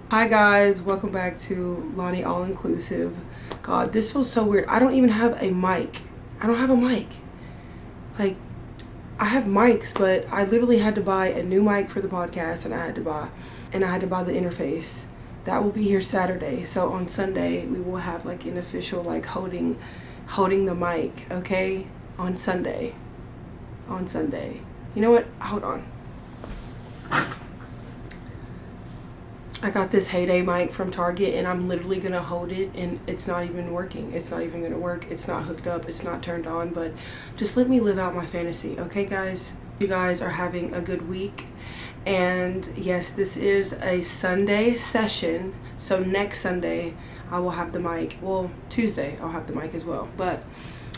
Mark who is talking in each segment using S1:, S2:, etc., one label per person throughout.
S1: Hi guys, welcome back to Lani.All.Inclusive. God, this feels so weird. I don't even have a mic. I don't have a mic. Like, I have mics, but I literally had to buy a new mic for the podcast, and I had to buy the interface. That will be here Saturday. So on Sunday we will have like an official like holding the mic, okay? On Sunday. You know what? Hold on. I got this Heyday mic from Target, and I'm literally gonna hold it, and it's not even working. It's not even gonna work. It's not hooked up. It's not turned on. But just let me live out my fantasy, okay, guys? You guys are having a good week, and yes, this is a Sunday session. So next Sunday I will have the mic. Well, Tuesday I'll have the mic as well. But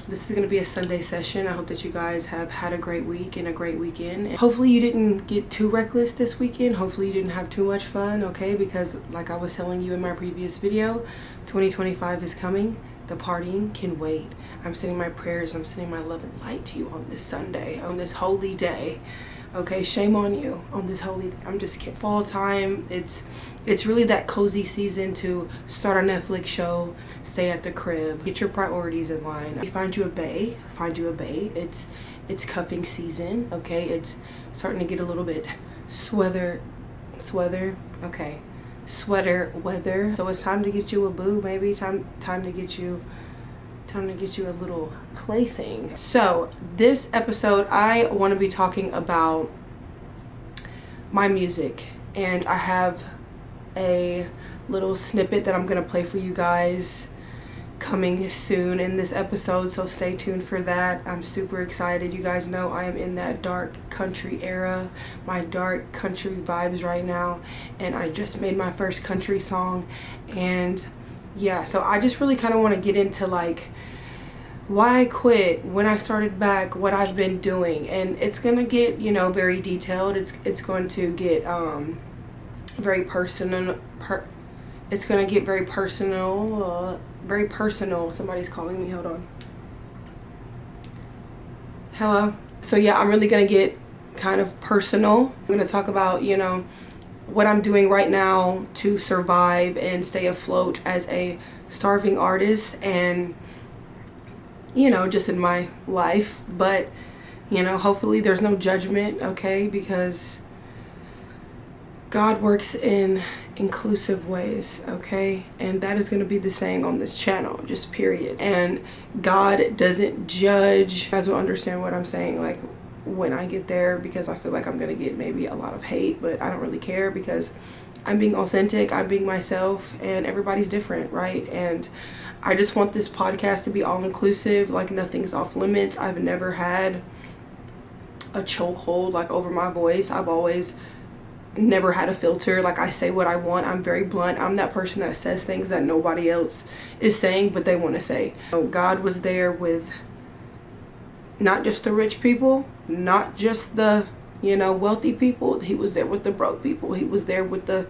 S1: this is going to be a Sunday session. I hope that you guys have had a great week and a great weekend. And hopefully you didn't get too reckless this weekend. Hopefully you didn't have too much fun, okay? Because like I was telling you in my previous video, 2025 is coming. The partying can wait. I'm sending my prayers. I'm sending my love and light to you on this Sunday, on this holy day. Okay, shame on you on this holy day. I'm just kidding. Fall time, it's really that cozy season to start a Netflix show, stay at the crib, get your priorities in line. Find you a bae. It's cuffing season, okay? It's starting to get a little bit sweater weather. So it's time to get you a boo, maybe time to get you a little plaything. So this episode I want to be talking about my music, and I have a little snippet that I'm gonna play for you guys coming soon in this episode, so stay tuned for that. I'm super excited. You guys know I am in that dark country era, my dark country vibes right now, and I just made my first country song. And yeah, so I just really kind of want to get into like why I quit, when I started back, what I've been doing, and it's gonna get, you know, very detailed. It's going to get very personal. It's gonna get very personal. Very personal. Somebody's calling me. Hold on. Hello. So yeah, I'm really gonna get kind of personal. I'm gonna talk about, you know, what I'm doing right now to survive and stay afloat as a starving artist, and you know, just in my life. But you know, hopefully there's no judgment, okay? Because God works in inclusive ways, okay? And that is going to be the saying on this channel, just period. And God doesn't judge. You guys will understand what I'm saying like when I get there, because I feel like I'm going to get maybe a lot of hate, but I don't really care because I'm being authentic, I'm being myself, and everybody's different, right? And I just want this podcast to be all inclusive, like nothing's off limits. I've never had a chokehold like over my voice. I've always never had a filter. Like, I say what I want. I'm very blunt. I'm that person that says things that nobody else is saying but they want to say. So God was there with not just the rich people, not just the, you know, wealthy people. He was there with the broke people. He was there with the,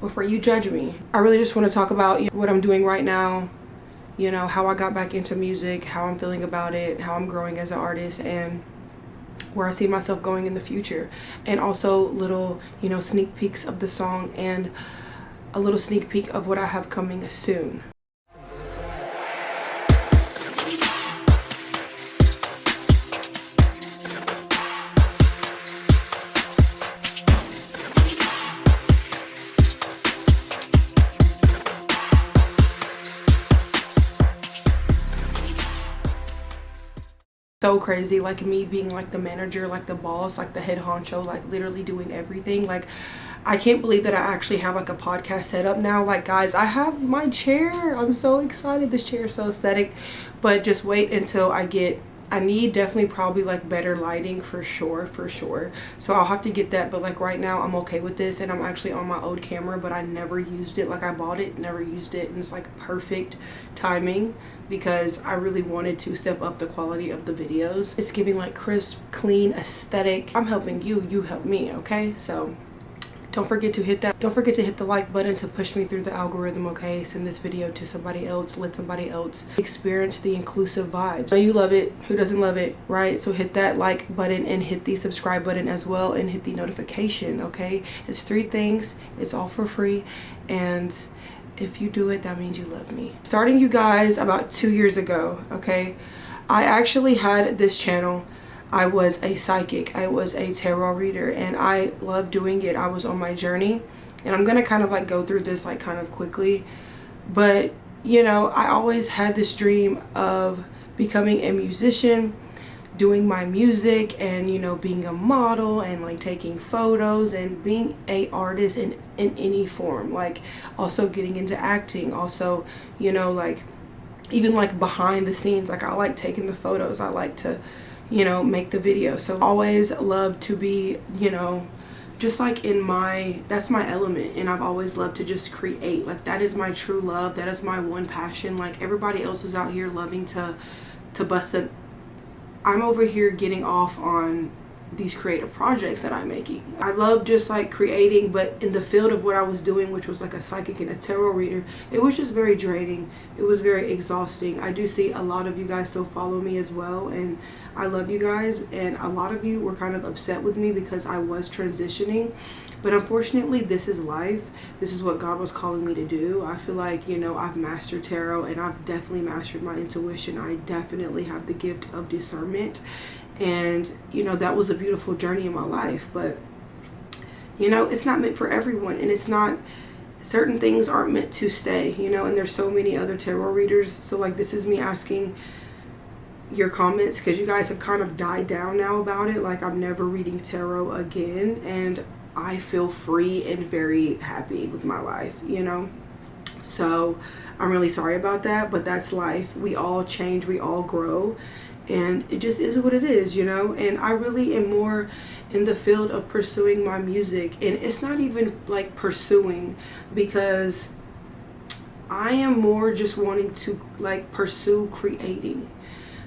S1: before you judge me. I really just want to talk about, you know, what I'm doing right now, you know, how I got back into music, how I'm feeling about it, how I'm growing as an artist, and where I see myself going in the future. And also little, you know, sneak peeks of the song and a little sneak peek of what I have coming soon. So crazy, like me being like the manager, like the boss, like the head honcho, like literally doing everything. Like, I can't believe that I actually have like a podcast set up now. Like, guys, I have my chair. I'm so excited. This chair is so aesthetic. But just wait until I need definitely probably like better lighting for sure. So I'll have to get that, but like right now I'm okay with this, and I'm actually on my old camera, but I never used it. Like, I bought it, never used it, and it's like perfect timing because I really wanted to step up the quality of the videos. It's giving like crisp, clean, aesthetic. I'm helping you, you help me, okay? So Don't forget to hit the like button to push me through the algorithm, okay? Send this video to somebody else, let somebody else experience the inclusive vibes. I know you love it. Who doesn't love it, right? So hit that like button and hit the subscribe button as well, and hit the notification, okay? It's 3 things. It's all for free, and if you do it, that means you love me. Starting, you guys, about 2 years ago, okay? I actually had this channel. I was a psychic, I was a tarot reader, and I loved doing it. I was on my journey, and I'm gonna kind of like go through this like kind of quickly, but you know, I always had this dream of becoming a musician, doing my music, and you know, being a model and like taking photos and being a artist in any form, like also getting into acting, also, you know, like even like behind the scenes, like I like taking the photos, I like to, you know, make the video. So always loved to be, you know, just like in my, that's my element, and I've always loved to just create. Like that is my true love, that is my one passion. Like everybody else is out here loving to bust it. I'm over here getting off on these creative projects that I'm making. I love just like creating, but in the field of what I was doing, which was like a psychic and a tarot reader, it was just very draining. It was very exhausting. I do see a lot of you guys still follow me as well, and I love you guys, and a lot of you were kind of upset with me because I was transitioning, but unfortunately this is life. This is what God was calling me to do. I feel like, you know, I've mastered tarot, and I've definitely mastered my intuition. I definitely have the gift of discernment. And you know, that was a beautiful journey in my life, but you know, it's not meant for everyone, and it's not, certain things aren't meant to stay, you know. And there's so many other tarot readers, so like this is me asking your comments, because you guys have kind of died down now about it. Like I'm never reading tarot again, and I feel free and very happy with my life, you know. So I'm really sorry about that, but that's life. We all change, we all grow, and it just is what it is, you know. And I really am more in the field of pursuing my music, and it's not even like pursuing, because I am more just wanting to like pursue creating.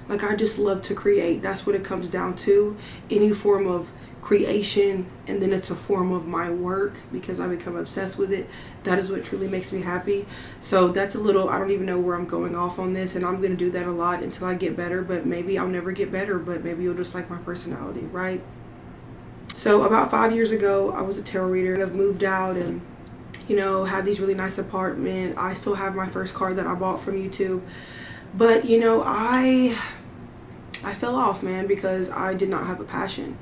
S1: Like I just love to create. That's what it comes down to. Any form of creation, and then it's a form of my work because I become obsessed with it. That is what truly makes me happy. So that's a little, I don't even know where I'm going off on this, and I'm going to do that a lot until I get better, but maybe I'll never get better, but maybe you'll just like my personality, right? So about 5 years ago, I was a tarot reader, and I've moved out, and you know, had these really nice apartment. I still have my first car that I bought from YouTube, but you know, I fell off, man, because I did not have a passion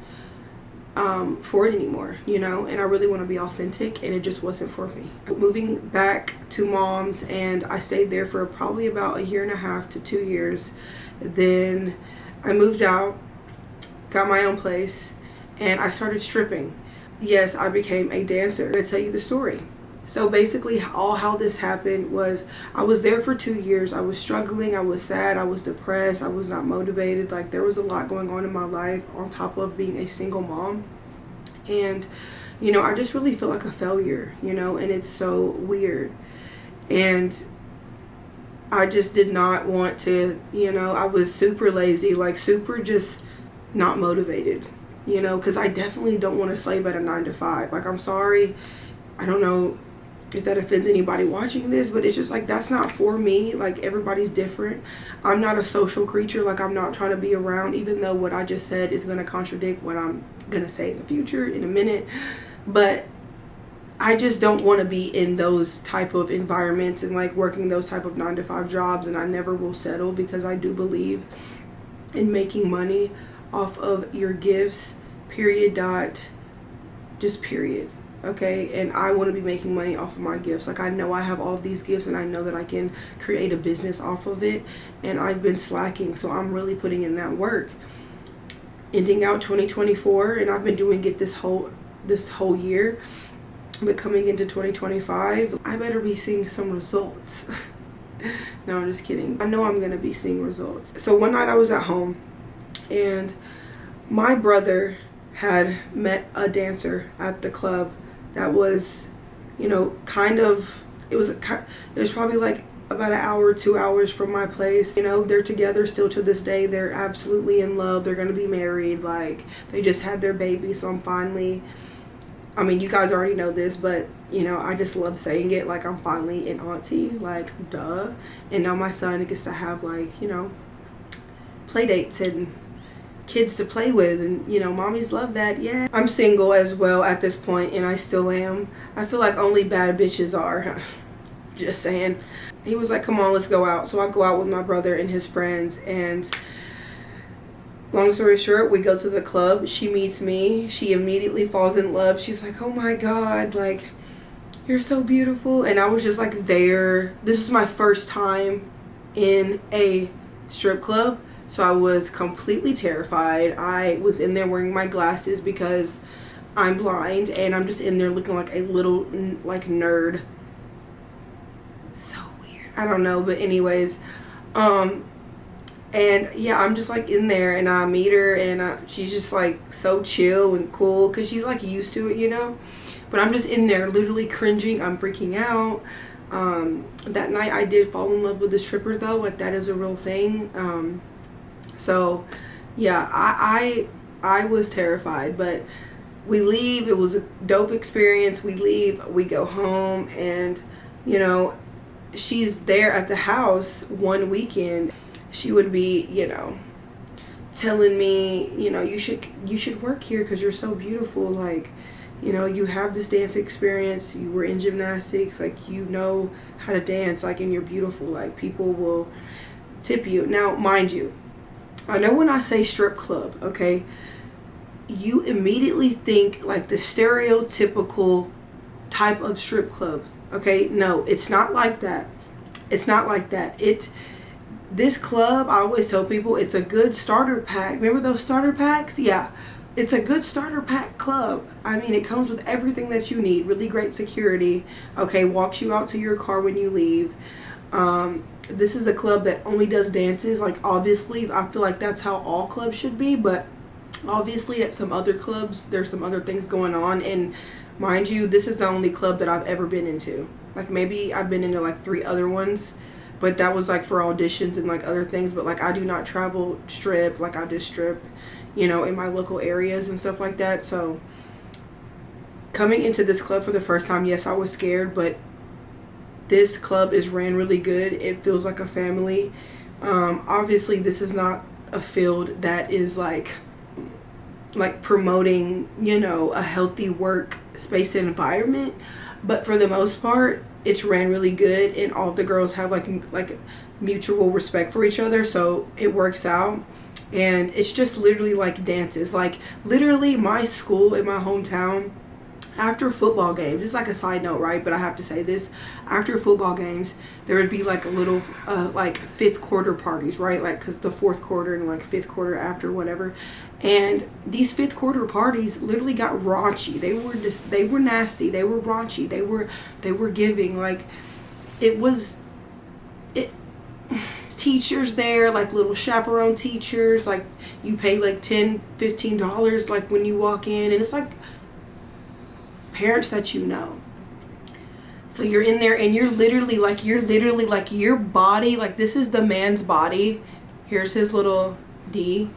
S1: for it anymore, you know. And I really want to be authentic, and it just wasn't for me. Moving back to mom's, and I stayed there for probably about 1.5 to 2 years. Then I moved out, got my own place, and I started stripping. Yes, I became a dancer. I'm gonna tell you the story. So basically how this happened was, I was there for 2 years. I was struggling, I was sad, I was depressed, I was not motivated. Like there was a lot going on in my life on top of being a single mom. And you know, I just really feel like a failure, you know, and it's so weird. And I just did not want to, you know, I was super lazy, like super just not motivated, you know, because I definitely don't want to slave at a 9 to 5. Like I'm sorry, I don't know if that offends anybody watching this, but it's just like, that's not for me. Like everybody's different. I'm not a social creature. Like I'm not trying to be around, even though what I just said is going to contradict what I'm going to say in the future in a minute. But I just don't want to be in those type of environments and like working those type of 9 to 5 jobs, and I never will settle, because I do believe in making money off of your gifts, period, just period. Okay, and I want to be making money off of my gifts. Like I know I have all of these gifts, and I know that I can create a business off of it, and I've been slacking, so I'm really putting in that work. Ending out 2024, and I've been doing it this whole year, but coming into 2025, I better be seeing some results. No, I'm just kidding. I know I'm gonna be seeing results. So one night I was at home, and my brother had met a dancer at the club that was, you know, it was probably like about 1 hour, 2 hours from my place. You know, they're together still to this day. They're absolutely in love. They're gonna be married. Like they just had their baby. So I'm finally I mean, you guys already know this, but you know, I just love saying it. Like, I'm finally an auntie, like, duh. And now my son gets to have, like, you know, play dates and kids to play with, and you know, mommies love that. Yeah, I'm single as well at this point, and I still am. I feel like only bad bitches are. Just saying. He was like, come on, let's go out. So I go out with my brother and his friends, and long story short, we go to the club. She meets me. She immediately falls in love. She's like, oh my god, like, you're so beautiful. And I was just like, there. This is my first time in a strip club, so I was completely terrified. I was in there wearing my glasses because I'm blind, and I'm just in there looking like a little like nerd. So weird. I don't know, but anyways, and yeah, I'm just like in there, and I meet her, and she's just like so chill and cool because she's like used to it, you know. But I'm just in there literally cringing. I'm freaking out. That night I did fall in love with the stripper though. Like, that is a real thing. So yeah, I was terrified, but we leave. It was a dope experience. We leave, we go home, and you know, she's there at the house one weekend. She would be, you know, telling me, you know, you should work here because you're so beautiful. Like, you know, you have this dance experience. You were in gymnastics. Like, you know how to dance. Like, and you're beautiful. Like, people will tip you. Now, mind you, I know when I say strip club, okay, you immediately think like the stereotypical type of strip club. Okay, no, it's not like that. It's not like that. This club, I always tell people, it's a good starter pack. Remember those starter packs? Yeah, it's a good starter pack club. I mean, it comes with everything that you need. Really great security. Okay, walks you out to your car when you leave. This is a club that only does dances. Like, obviously, I feel like that's how all clubs should be, but obviously at some other clubs, there's some other things going on. And mind you, this is the only club that I've ever been into. Like, maybe I've been into like 3 other ones, but that was like for auditions and like other things. But like, I do not travel strip. Like, I just strip, you know, in my local areas and stuff like that. So coming into this club for the first time, yes, I was scared, but this club is ran really good. It feels like a family. Obviously, this is not a field that is like promoting, you know, a healthy work space and environment, but for the most part, it's ran really good, and all the girls have like mutual respect for each other, so it works out. And it's just literally like dances. Like, literally, my school in my hometown, after football games, it's like a side note, right, but I have to say this, after football games, there would be like a little like 5th quarter parties, right, like, because the 4th quarter and like 5th quarter after, whatever. And these 5th quarter parties literally got raunchy. They were nasty, they were raunchy, they were giving, like, teachers there, like little chaperone teachers, like, you pay like $10-15 like when you walk in, and it's like parents that you know. So you're in there, and you're literally like your body, like, this is the man's body, here's his little D,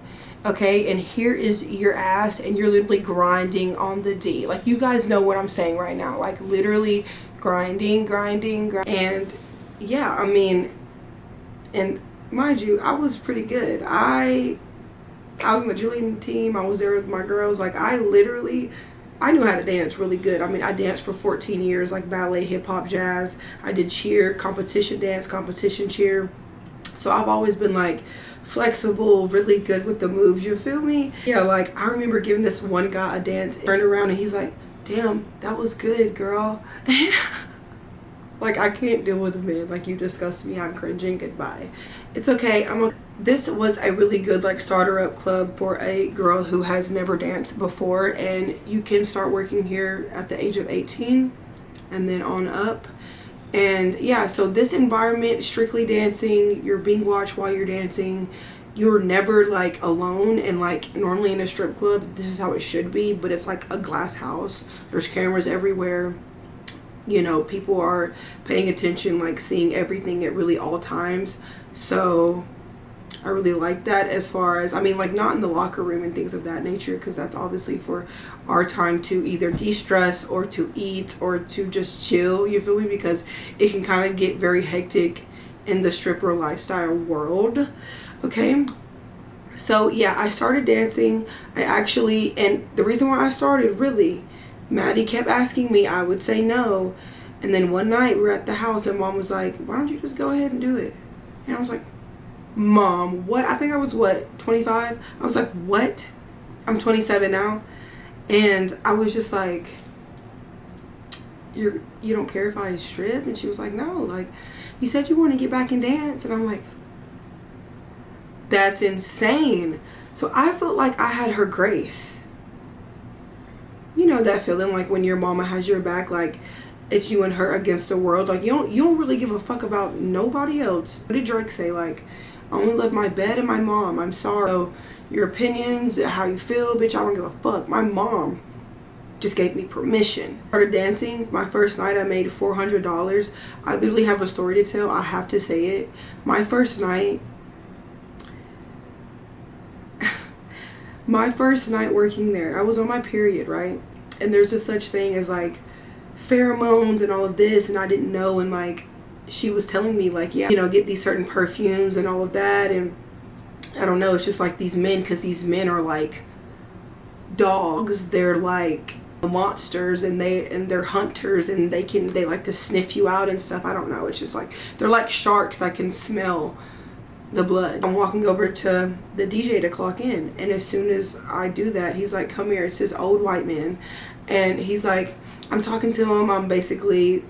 S1: okay, and here is your ass, and you're literally grinding on the D. Like, you guys know what I'm saying right now, like, literally grinding. And yeah, I mean, and mind you, I was pretty good. I was on the cheerleading team. I was there with my girls. Like, I knew how to dance really good. I mean, I danced for 14 years, like ballet, hip hop, jazz. I did cheer, competition dance, competition cheer. So I've always been like flexible, really good with the moves, you feel me? Yeah, like, I remember giving this one guy a dance, turned around, and he's like, damn, that was good, girl. Like, I can't deal with men. Like, you disgust me. I'm cringing. Goodbye. It's okay. This was a really good, like, starter up club for a girl who has never danced before, and you can start working here at the age of 18 and then on up. And yeah, so this environment, strictly dancing, you're being watched while you're dancing. You're never like alone, and like normally in a strip club, this is how it should be, but it's like a glass house. There's cameras everywhere. You know, people are paying attention, like seeing everything at really all times. So I really like that, as far as, I mean, like, not in the locker room and things of that nature, because that's obviously for our time to either de-stress or to eat or to just chill, you feel me? Because it can kind of get very hectic in the stripper lifestyle world, okay? So yeah, I started dancing. And the reason why I started, really, Maddie kept asking me, I would say no. And then one night we were at the house and Mom was like, why don't you just go ahead and do it? And I was like, Mom, what? I think I was, what, 25? I was like, what? I'm 27 now. And I was just like, you don't care if I strip? And she was like, no, like, you said you want to get back and dance. And I'm like, that's insane. So I felt like I had her grace. You know that feeling, like when your mama has your back, like it's you and her against the world. Like you don't really give a fuck about nobody else. What did Drake say? Like, I only love my bed and my mom. I'm sorry. So your opinions, how you feel, bitch, I don't give a fuck. My mom just gave me permission. Started dancing. My first night I made $400. I literally have a story to tell. I have to say it. My first night working there, I was on my period, right? And there's this such thing as like pheromones and all of this, and I didn't know. And like she was telling me, like, yeah, you know, get these certain perfumes and all of that. And I don't know, it's just like these men, because these men are like dogs. They're like monsters, and they're hunters, and they like to sniff you out and stuff. I don't know, it's just like they're like sharks that can smell the blood. I'm walking over to the DJ to clock in, and as soon as I do that, he's like, come here. It's this old white man, and he's like, I'm talking to him. I'm basically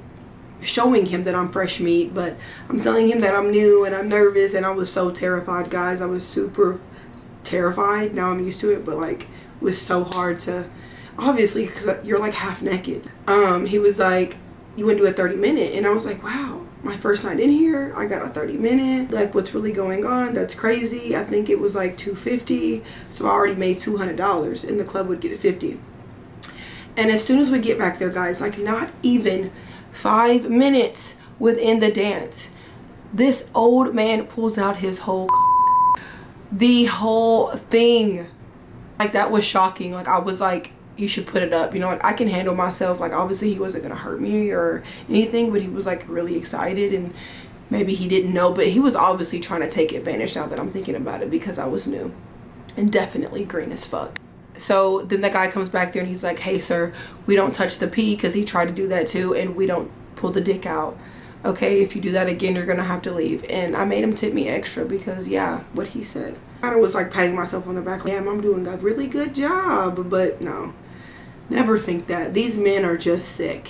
S1: showing him that I'm fresh meat, but I'm telling him that I'm new and I'm nervous, and I was so terrified, guys. I was super terrified. Now I'm used to it, but like it was so hard to, obviously, because you're like half naked. He was like, you went to a 30-minute, and I was like, wow, my first night in here, I got a 30-minute. Like, what's really going on? That's crazy. I think it was like $250, so I already made $200, and the club would get $50. And as soon as we get back there, guys, like not even 5 minutes within the dance, this old man pulls out his the whole thing. Like, that was shocking. Like, I was like, you should put it up, you know, like I can handle myself. Like, obviously he wasn't gonna hurt me or anything, but he was like really excited, and maybe he didn't know, but he was obviously trying to take advantage, now that I'm thinking about it, because I was new and definitely green as fuck. So then the guy comes back there and he's like, hey sir, we don't touch the pee, because he tried to do that too, and we don't pull the dick out. Okay, if you do that again, you're gonna have to leave. And I made him tip me extra, because yeah, what he said. I kind of was like patting myself on the back, like, damn, I'm doing a really good job. But no, never think that. These men are just sick.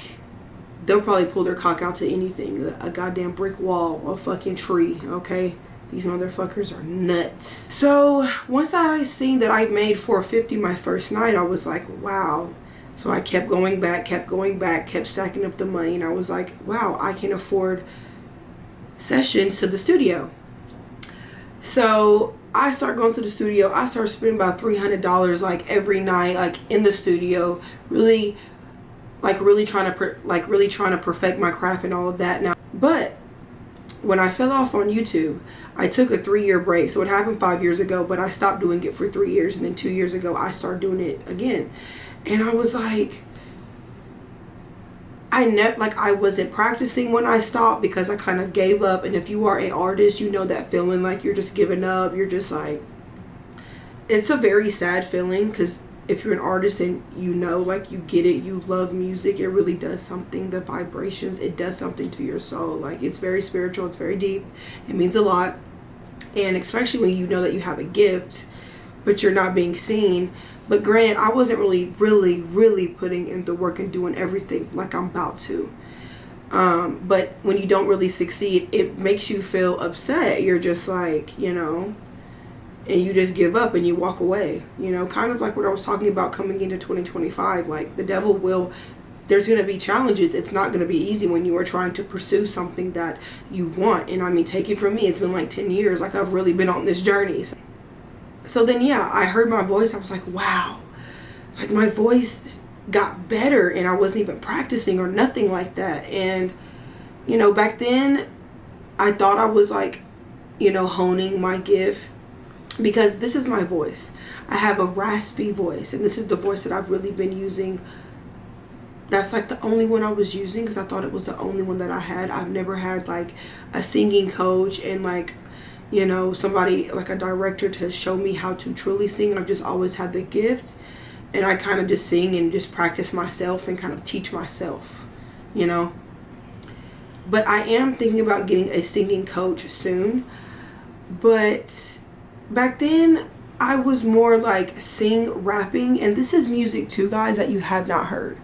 S1: They'll probably pull their cock out to anything. A goddamn brick wall, a fucking tree, okay? These motherfuckers are nuts. So once I seen that I made $450 my first night, I was like, wow. So I kept going back, kept stacking up the money, and I was like, wow, I can afford sessions to the studio. So I start going to the studio. I start spending about $300 like every night, like in the studio, really trying to perfect my craft and all of that. Now, but when I fell off on YouTube, I took a 3-year break. So it happened 5 years ago, but I stopped doing it for 3 years, and then 2 years ago I started doing it again. And I was like, I wasn't practicing when I stopped, because I kind of gave up. And if you are an artist, you know that feeling, like you're just giving up. You're just like, it's a very sad feeling, because if you're an artist and you know, like you get it, you love music, it really does something. The vibrations, it does something to your soul. Like, it's very spiritual, it's very deep, it means a lot. And especially when you know that you have a gift, but you're not being seen. But granted, I wasn't really putting in the work and doing everything like I'm about to. But when you don't really succeed, it makes you feel upset. You're just like, you know, and you just give up and you walk away. You know, kind of like what I was talking about coming into 2025. Like, the devil there's going to be challenges. It's not going to be easy when you are trying to pursue something that you want. And I mean, take it from me, it's been like 10 years. Like, I've really been on this journey. So then, yeah, I heard my voice. I was like, wow, like my voice got better, and I wasn't even practicing or nothing like that. And, you know, back then I thought I was like, you know, honing my gift. because this is my voice. I have a raspy voice, and this is the voice that I've really been using. That's like the only one I was using because I thought it was the only one that I had. I've never had like a singing coach and like, you know, somebody like a director to show me how to truly sing. I've just always had the gift, and I kind of just sing and just practice myself and kind of teach myself, you know. But I am thinking about getting a singing coach soon. But back then I was more like rapping, and this is music too, guys, that you have not heard.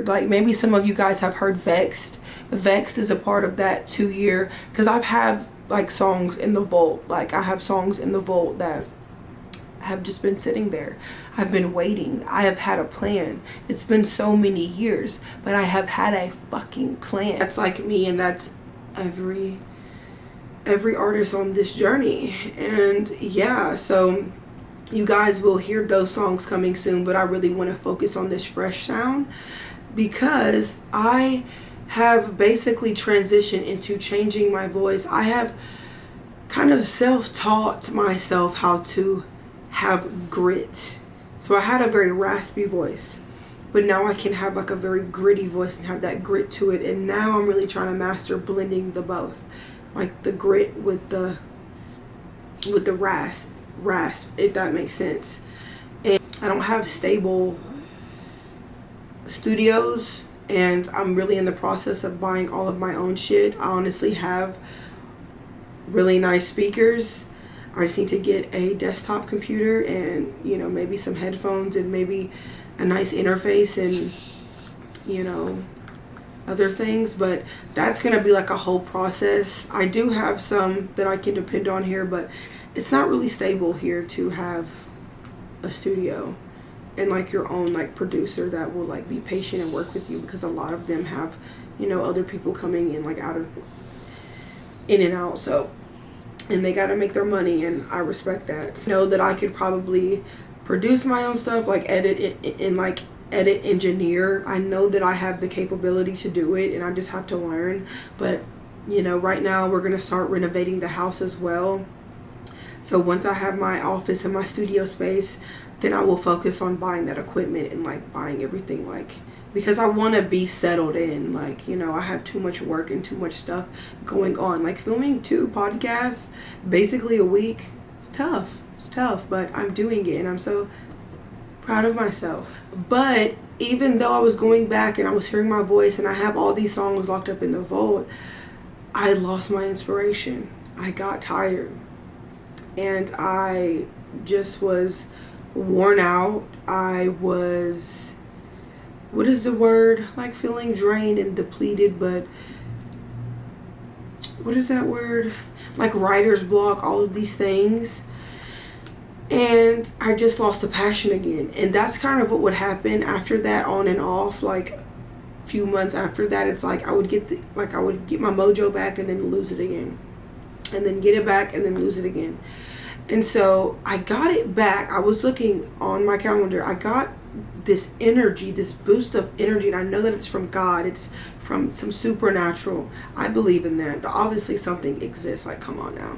S1: Like maybe some of you guys have heard Vexed. Vexed is a part of that 2-year, because I've have like songs in the vault. Like I have songs in the vault that have just been sitting there. I've been waiting. I have had a plan. It's been so many years, but I have had a fucking plan. That's like me, and that's every artist on this journey. And yeah, so you guys will hear those songs coming soon, but I really want to focus on this fresh sound because I have basically transitioned into changing my voice. I have kind of self-taught myself how to have grit. So I had a very raspy voice, but now I can have like a very gritty voice and have that grit to it. And now I'm really trying to master blending the both, like the grit with the rasp, if that makes sense. And I don't have stable studios, and I'm really in the process of buying all of my own shit. I honestly have really nice speakers. I just need to get a desktop computer and, you know, maybe some headphones and maybe a nice interface and, you know, other things. But that's gonna be like a whole process. I do have some that I can depend on here, but it's not really stable here to have a studio and like your own like producer that will like be patient and work with you, because a lot of them have, you know, other people coming in like in and out. So, and they got to make their money, and I respect that. So, know that I could probably produce my own stuff, like edit it and like edit engineer. I know that I have the capability to do it, and I just have to learn. But, you know, right now we're going to start renovating the house as well. So once I have my office and my studio space, then I will focus on buying that equipment and like buying everything, like, because I want to be settled in. Like, you know, I have too much work and too much stuff going on. Like filming 2 podcasts basically a week, it's tough, but I'm doing it and I'm so proud of myself. But even though I was going back and I was hearing my voice and I have all these songs locked up in the vault, I lost my inspiration. I got tired and I just was worn out. I was, what is the word, like feeling drained and depleted, but what is that word, like writer's block, all of these things. And I just lost the passion again. And that's kind of what would happen after that, on and off, like a few months after that. It's like I would get my mojo back and then lose it again, and then get it back and then lose it again. And so I got it back. I was looking on my calendar. I got this energy, this boost of energy, and I know that it's from God. It's from some supernatural. I believe in that. Obviously something exists. Like, come on now.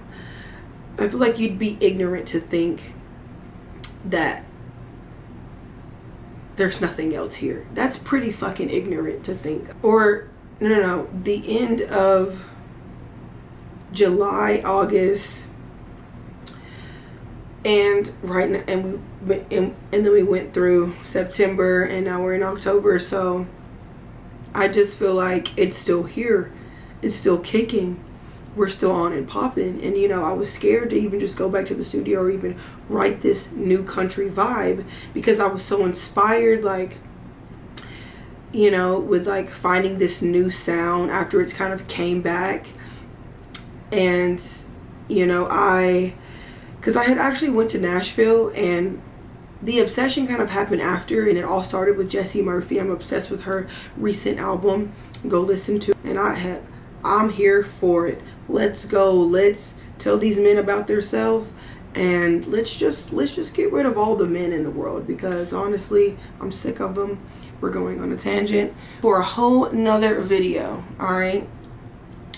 S1: I feel like you'd be ignorant to think that there's nothing else here. That's pretty fucking ignorant to think. Or no, the end of July, August, and right now, and then we went through September, and now we're in October. So I just feel like it's still here, it's still kicking, we're still on and popping. And you know, I was scared to even just go back to the studio or even write this new country vibe, because I was so inspired, like, you know, with like finding this new sound after it's kind of came back. And you know, because I had actually went to Nashville, and the obsession kind of happened after, and it all started with Jessie Murphy. I'm obsessed with her recent album. Go listen to it. And I'm here for it. Let's go. Let's tell these men about themselves, and let's just get rid of all the men in the world, because honestly, I'm sick of them. We're going on a tangent for a whole nother video. All right,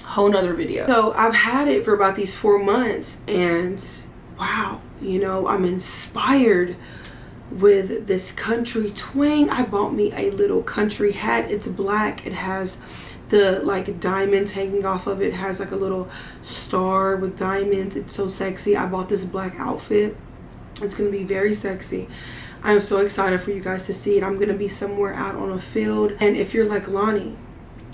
S1: whole nother video. So I've had it for about these 4 months, and wow, you know, I'm inspired with this country twang. I bought me a little country hat. It's black. It has the like diamonds hanging off of it. It has like a little star with diamonds. It's so sexy. I bought this black outfit. It's gonna be very sexy. I'm so excited for you guys to see it. I'm gonna be somewhere out on a field. And if you're like, Lani,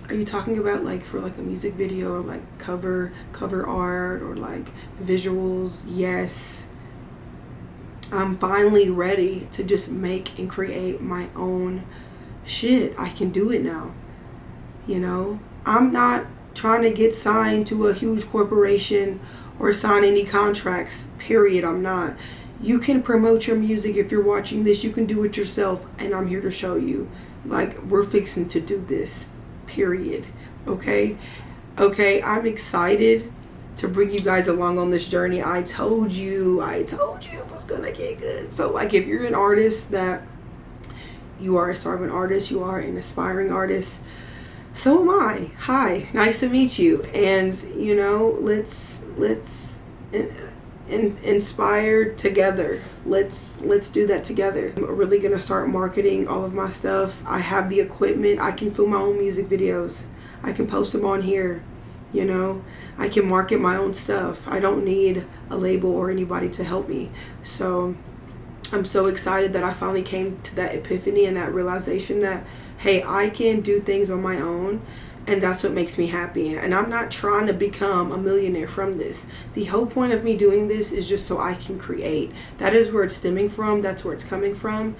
S1: are you talking about like for like a music video or like cover art or like visuals? Yes. I'm finally ready to just make and create my own shit. I can do it now. You know, I'm not trying to get signed to a huge corporation or sign any contracts, period. I'm not. You can promote your music. If you're watching this, you can do it yourself, and I'm here to show you. Like, we're fixing to do this, period. Okay, I'm excited to bring you guys along on this journey. I told you it was gonna get good. So like, if you're an artist, that you are a starving artist, you are an aspiring artist, so am I. Hi, nice to meet you. And you know, let's inspire together. Let's do that together. I'm really gonna start marketing all of my stuff. I have the equipment. I can film my own music videos. I can post them on here. You know, I can market my own stuff. I don't need a label or anybody to help me. So I'm so excited that I finally came to that epiphany and that realization that, hey, I can do things on my own, and that's what makes me happy. And I'm not trying to become a millionaire from this. The whole point of me doing this is just so I can create. That is where it's stemming from. That's where it's coming from.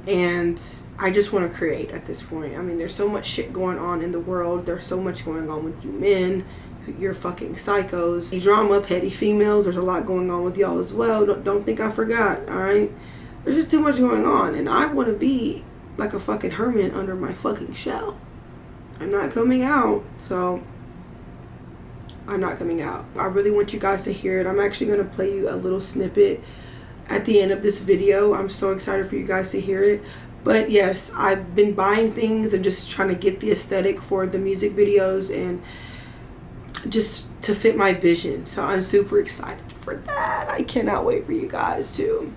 S1: And I just want to create at this point. I mean, there's so much shit going on in the world. There's so much going on with you men. You're fucking psychos. The drama, petty females, there's a lot going on with y'all as well. Don't think I forgot, alright? There's just too much going on. And I want to be like a fucking hermit under my fucking shell. I'm not coming out. So, I'm not coming out. I really want you guys to hear it. I'm actually going to play you a little snippet at the end of this video. I'm so excited for you guys to hear it. But yes, I've been buying things and just trying to get the aesthetic for the music videos and just to fit my vision. So I'm super excited for that. I cannot wait for you guys to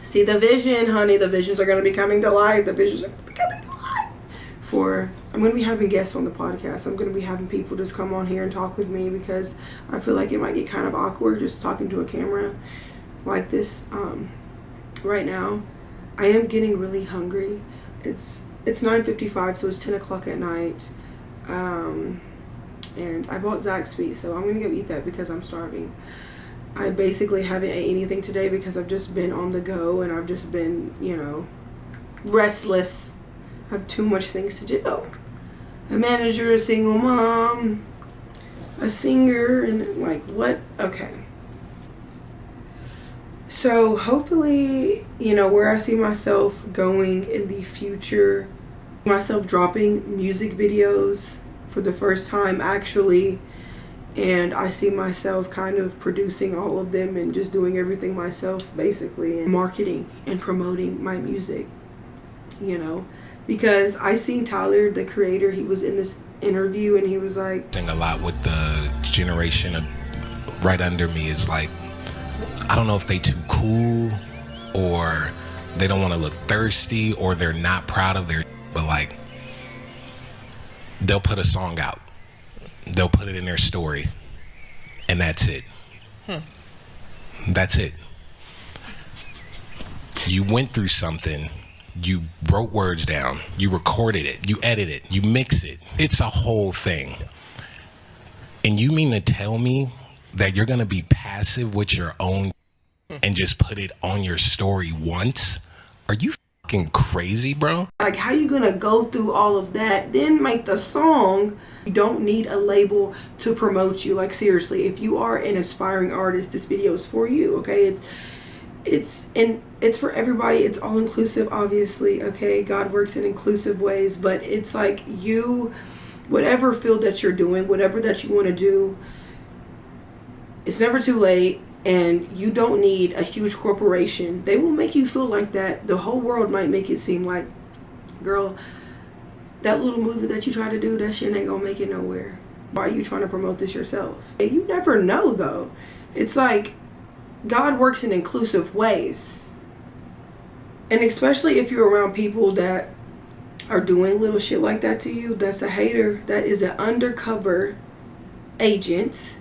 S1: see the vision, honey. The visions are going to be coming to life. The visions are going to be coming to life. I'm going to be having guests on the podcast. I'm going to be having people just come on here and talk with me, because I feel like it might get kind of awkward just talking to a camera like this right now. I am getting really hungry. It's 9:55, so it's 10 o'clock at night. And I bought Zaxby's, so I'm gonna go eat that because I'm starving. I basically haven't ate anything today because I've just been on the go and I've just been, you know, restless. I have too much things to do. A manager, a single mom, a singer, and like, what? Okay. So hopefully, you know, where I see myself going in the future, myself dropping music videos for the first time actually, and I see myself kind of producing all of them and just doing everything myself basically, and marketing and promoting my music, you know, because I seen Tyler, the creator, he was in this interview and he was like,
S2: a lot with the generation of right under me is like, I don't know if they too cool or they don't want to look thirsty or they're not proud of their, but like, they'll put a song out, they'll put it in their story, and that's it. That's it. You went through something, you wrote words down, you recorded it, you edit it, you mix it. It's a whole thing. And you mean to tell me that you're gonna be passive with your own and just put it on your story once? Are you fucking crazy, bro?
S1: Like, how you gonna go through all of that, then make the song? You don't need a label to promote you. Like, seriously, if you are an aspiring artist, this video is for you, okay? It's for everybody. It's all inclusive, obviously, okay? God works in inclusive ways, but it's like, you, whatever field that you're doing, whatever that you want to do, it's never too late. And you don't need a huge corporation. They will make you feel like that. The whole world might make it seem like, girl, that little movie that you try to do, that shit ain't gonna make it nowhere. Why are you trying to promote this yourself? You never know, though. It's like, God works in inclusive ways. And especially if you're around people that are doing little shit like that to you, that's a hater. That is an undercover agent.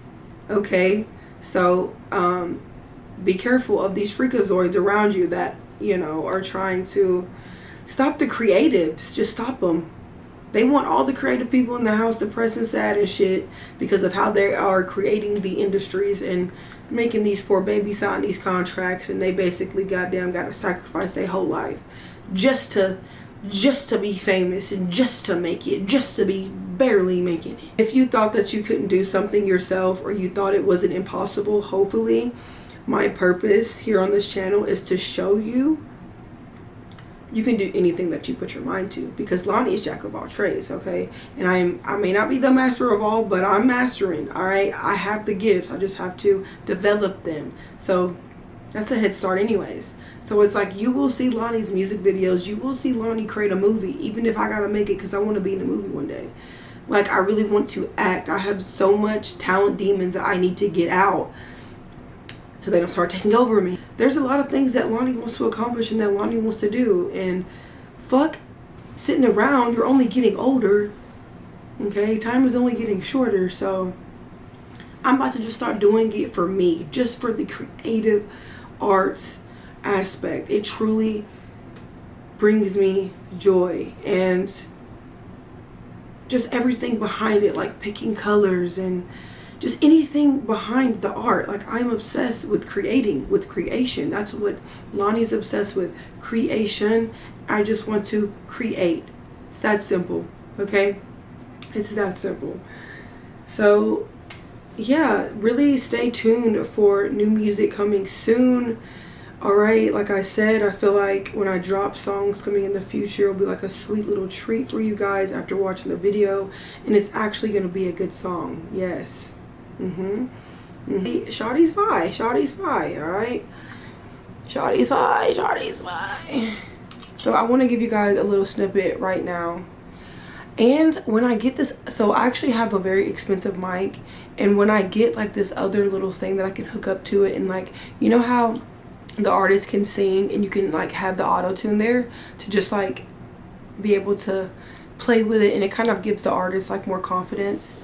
S1: Okay? So, be careful of these freakazoids around you that, you know, are trying to stop the creatives. Just stop them. They want all the creative people in the house depressed and sad and shit because of how they are creating the industries and making these poor babies sign these contracts, and they basically goddamn gotta sacrifice their whole life just to be famous and just to make it, just to be barely making it. If you thought that you couldn't do something yourself, or you thought it wasn't impossible, hopefully my purpose here on this channel is to show you you can do anything that you put your mind to, because Lani is jack of all trades, okay? And I may not be the master of all, but I'm mastering, all right? I have the gifts. I just have to develop them. So that's a head start anyways. So it's like, you will see Lani's music videos. You will see Lani create a movie, even if I gotta make it because I want to be in a movie one day. Like, I really want to act. I have so much talent demons that I need to get out so they don't start taking over me. There's a lot of things that Lani wants to accomplish and that Lani wants to do. And fuck sitting around. You're only getting older. Okay? Time is only getting shorter. So I'm about to just start doing it for me. Just for the creative arts aspect. It truly brings me joy. And just everything behind it. Like picking colors and just anything behind the art. Like, I'm obsessed with creation. That's what Lani's obsessed with. Creation. I just want to create. It's that simple. Okay? It's that simple. So, yeah, really stay tuned for new music coming soon. Alright, like I said, I feel like when I drop songs coming in the future, it'll be like a sweet little treat for you guys after watching the video. And it's actually going to be a good song. Yes. Shawty's fine, alright? Shawty's fine. So I want to give you guys a little snippet right now. And when I get this, so I actually have a very expensive mic, and when I get like this other little thing that I can hook up to it, and like, you know how the artist can sing and you can like have the auto tune there to just like be able to play with it, and it kind of gives the artist like more confidence.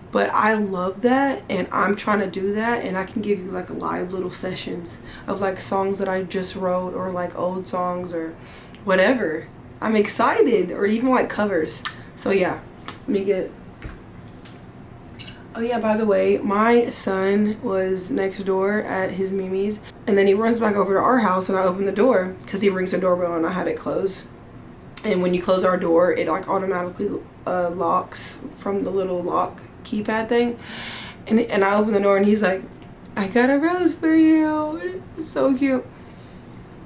S1: But I love that, and I'm trying to do that, and I can give you like live little sessions of like songs that I just wrote, or like old songs or whatever. I'm excited. Or even like covers. So yeah, let me get... Oh yeah, by the way, my son was next door at his Mimi's, and then he runs back over to our house, and I open the door because he rings the doorbell and I had it closed. And when you close our door, it like automatically locks from the little lock keypad thing. And I open the door and he's like, I got a rose for you. It's so cute.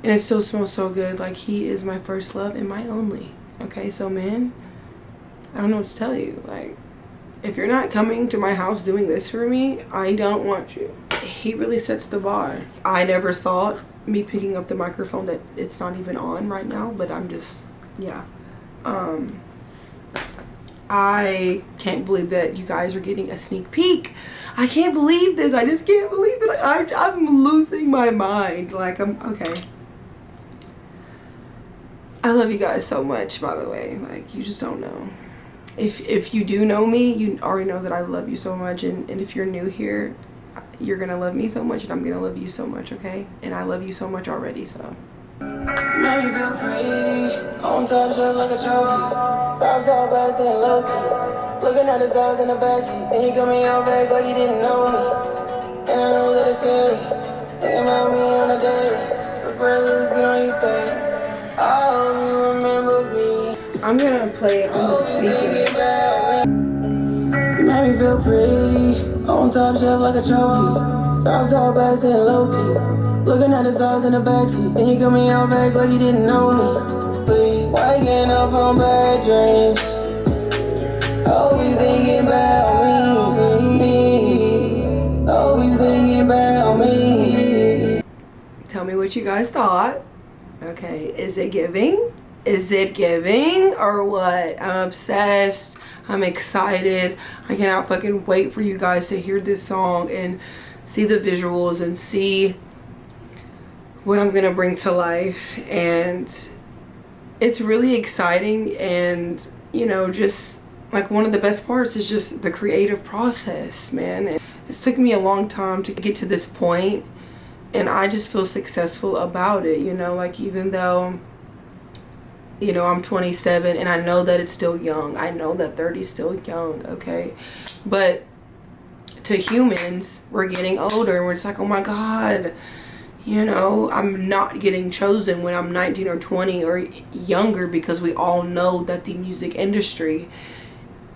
S1: And it still smells so good. Like, he is my first love and my only. Okay, so man, I don't know what to tell you. Like, if you're not coming to my house doing this for me, I don't want you. He really sets the bar. I never thought, me picking up the microphone, that it's not even on right now, but I'm just, yeah. I can't believe that you guys are getting a sneak peek. I can't believe this. I just can't believe it. I'm losing my mind. Like, okay. I love you guys so much, by the way. Like, you just don't know. If you do know me, you already know that I love you so much. And if you're new here, you're gonna love me so much, and I'm gonna love you so much, okay? And I love you so much already, so.
S3: Make me feel pretty, on top shelf like a trophy. Drops all back and low key. Looking at the stars in the backseat, and you got me all back like you didn't know me. And I know that it's scary, thinking about me on a daily. Regret lose, get on you, baby. I hope you remember me.
S1: I'm gonna play it on the speaker.
S3: You make me feel pretty, on top shelf like a trophy. Drops all back and low key. Looking at the stars in the backseat, and you got me all back like you didn't know me. Waking up on bad dreams. Oh, you thinking about me. Oh, you thinking about me.
S1: Tell me what you guys thought. Okay, is it giving? Is it giving or what? I'm obsessed. I'm excited. I cannot fucking wait for you guys to hear this song and see the visuals and see what I'm gonna bring to life, and it's really exciting. And you know, just like one of the best parts is just the creative process, man. It took me a long time to get to this point, and I just feel successful about it, you know. Like, even though, you know, I'm 27 and I know that it's still young, I know that 30 is still young, okay, but to humans, we're getting older and we're just like, oh my god, you know, I'm not getting chosen when I'm 19 or 20 or younger, because we all know that the music industry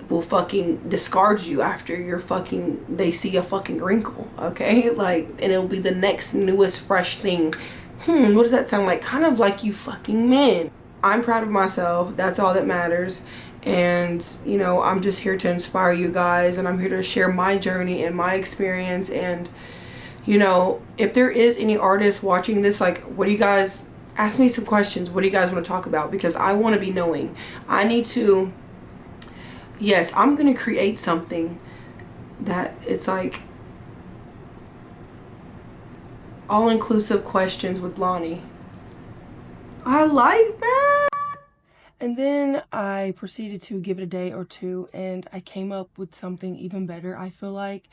S1: will fucking discard you after you're fucking, they see a fucking wrinkle, okay? Like, and it'll be the next newest fresh thing. What does that sound like? Kind of like you fucking men. I'm proud of myself. That's all that matters. And, you know, I'm just here to inspire you guys, and I'm here to share my journey and my experience. And, you know, if there is any artists watching this, like, what do you guys, ask me some questions. What do you guys want to talk about? Because I want to be knowing. I need to, yes, I'm going to create something that it's like all-inclusive questions with Lani. I like that. And then I proceeded to give it a day or two, and I came up with something even better, I feel like.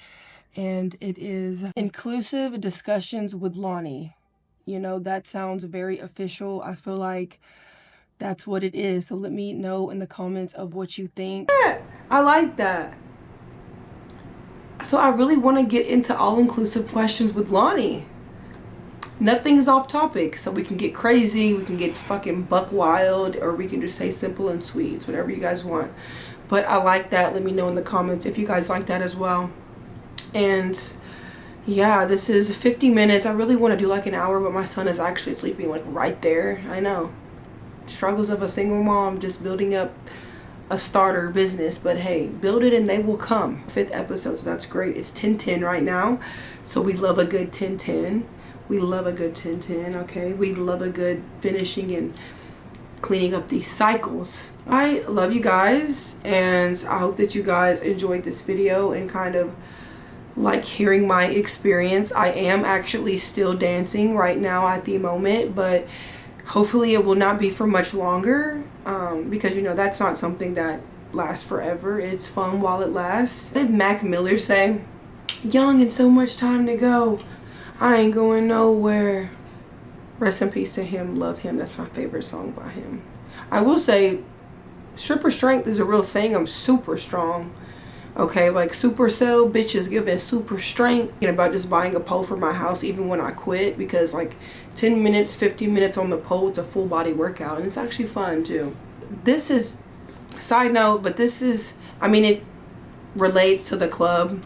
S1: And it is inclusive discussions with Lani. You know, that sounds very official. I feel like that's what it is. So let me know in the comments of what you think. Yeah, I like that. So I really want to get into all-inclusive questions with Lani. Nothing is off topic, so we can get crazy, we can get fucking buck wild, or we can just say simple and sweet. It's whatever you guys want. But I like that. Let me know in the comments if you guys like that as well. And yeah, this is 50 minutes. I really want to do like an hour, but my son is actually sleeping like right there. I know. Struggles of a single mom, just building up a starter business. But hey, build it and they will come. 5th episode, so that's great. It's 10-10 right now. So we love a good 10-10. We love a good 10-10, okay? We love a good finishing and cleaning up these cycles. I love you guys, and I hope that you guys enjoyed this video and kind of like hearing my experience. I am actually still dancing right now at the moment, but hopefully it will not be for much longer, because, you know, that's not something that lasts forever. It's fun while it lasts. What did Mac Miller say? Young and so much time to go. I ain't going nowhere. Rest in peace to him. Love him. That's my favorite song by him. I will say, stripper strength is a real thing. I'm super strong. Okay, like Supercell bitches giving super strength. Thinking about just buying a pole for my house even when I quit, because like 10 minutes, 15 minutes on the pole, it's a full body workout, and it's actually fun too. This is, side note, but this is, I mean, it relates to the club.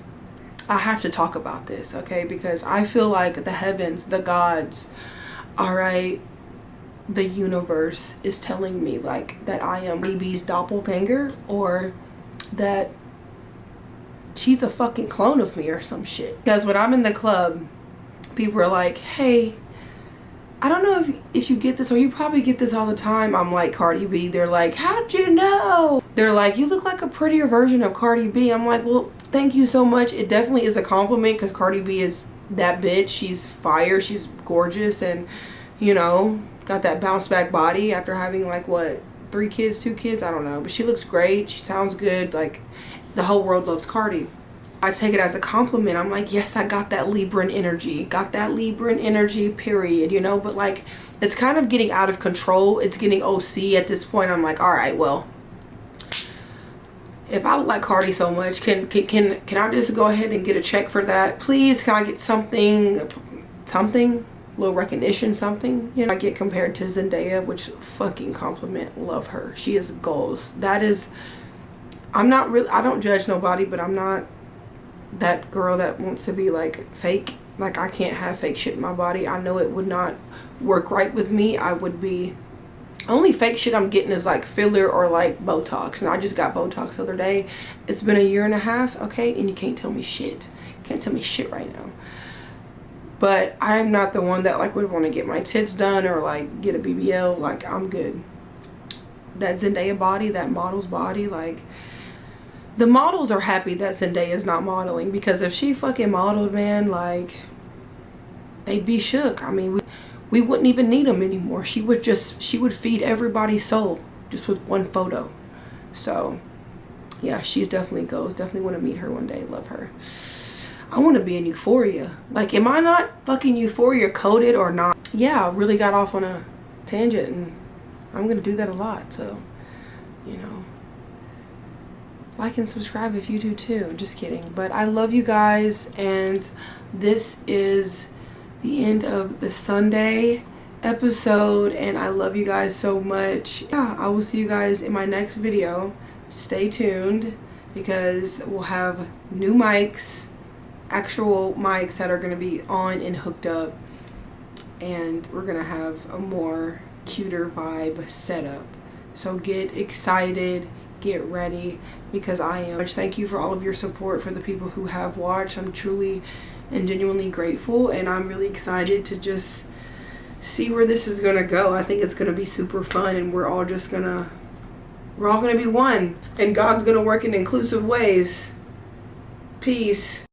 S1: I have to talk about this, okay, because I feel like the heavens, the gods, all right, the universe is telling me like that I am BB's doppelganger, or that she's a fucking clone of me or some shit. Because when I'm in the club, people are like, hey, I don't know if you get this, or you probably get this all the time. I'm like, Cardi B. They're like, how'd you know? They're like, you look like a prettier version of Cardi B. I'm like, well, thank you so much. It definitely is a compliment, because Cardi B is that bitch. She's fire. She's gorgeous, and, you know, got that bounce back body after having like, what, 3 kids, 2 kids? I don't know. But she looks great. She sounds good. Like, the whole world loves Cardi. I take it as a compliment. I'm like, yes, I got that Libran energy. Got that Libran energy, period, you know? But like, it's kind of getting out of control. It's getting OC at this point. I'm like, all right, well, if I look like Cardi so much, can I just go ahead and get a check for that? Please, can I get something, little recognition, something? You know, I get compared to Zendaya, which fucking compliment. Love her. She is goals. That is, I'm not really, I don't judge nobody, but I'm not that girl that wants to be like fake. Like, I can't have fake shit in my body. I know it would not work right with me. I would be, only fake shit I'm getting is like filler or like Botox, and I just got Botox the other day. It's been 1.5 years, okay, and you can't tell me shit. Can't tell me shit right now. But I'm not the one that like would want to get my tits done or like get a BBL. Like, I'm good. That Zendaya body, that model's body, like, the models are happy that Zendaya is not modeling, because if she fucking modeled, man, like, they'd be shook. I mean, we wouldn't even need them anymore. She would feed everybody's soul just with one photo. So yeah, she's definitely goes. Definitely want to meet her one day. Love her. I want to be in Euphoria. Like, am I not fucking Euphoria coded or not? Yeah, I really got off on a tangent, and I'm gonna do that a lot. So, you know, like and subscribe if you do too. Just kidding. But I love you guys, and this is the end of the Sunday episode, and I love you guys so much. Yeah, I will see you guys in my next video. Stay tuned, because we'll have new mics, actual mics that are going to be on and hooked up, and we're going to have a more cuter vibe setup. So get excited, get ready, because I am. Thank you for all of your support, for the people who have watched. I'm truly and genuinely grateful, and I'm really excited to just see where this is gonna go. I think it's gonna be super fun, and we're all gonna be one, and God's gonna work in inclusive ways. Peace.